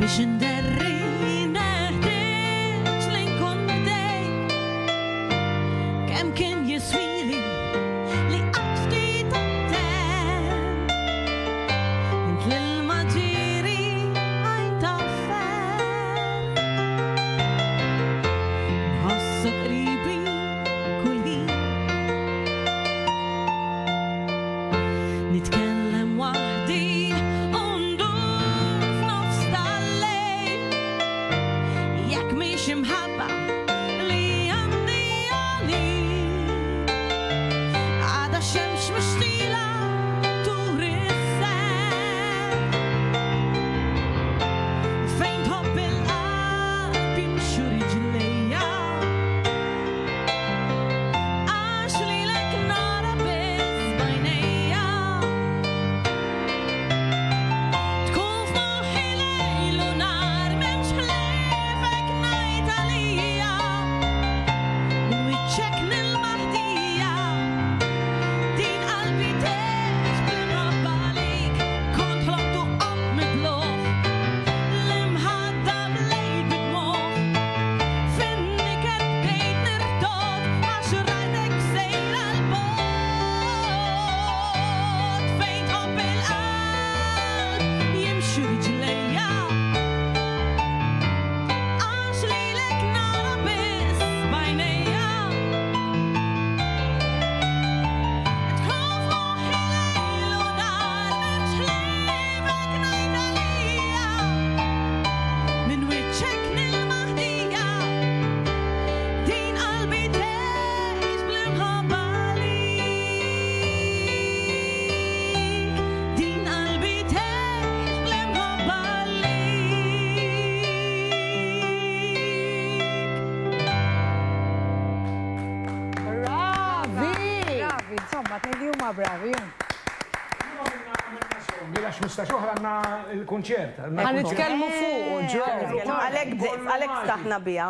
biex nderri neħtieġ li nkun bdejk kemm kien jiswili li qatt ftit attent int l-ilma ġieri għajn taffer nħossu qribi kull ħin nitkellem waħdi u ndur f'nofs tal-lejl jekk mhix imħabba li għandi għalik għada xemx mixtila turi s-seħ fejn tħobb il-qalb jimxu riġlejja għax lilek nara biss b'għajnejja tkun f'moħħi lejl u nar m'hemmx ħliefek ngħid għalija minn wiċċek nilmaħdija din qalbi tgħix bl-imħabba għalik kont ħloqtu qatt midluħ l-imħaddam lejl bid-dmuħ finni kien bdejt nirtod għax rajtek sejra l-bogħod fejn tħobb il-qalb jimxu riġlejja għax lilek nara biss b'għajnejja tkun f'moħħi lejl u nar m'hemmx ħliefek ngħid għalija minn wiċċek nilmaħdija din qalbi tgħix bl-imħabba għalik din qalbi tgħix bl-imħabba għalik Bravi, insomma, tnejn huma bravi. Bilax mistax oħra għandna il-kunċert. Ħanitkellmu fuq, ġo. Għalek ftaħna bija.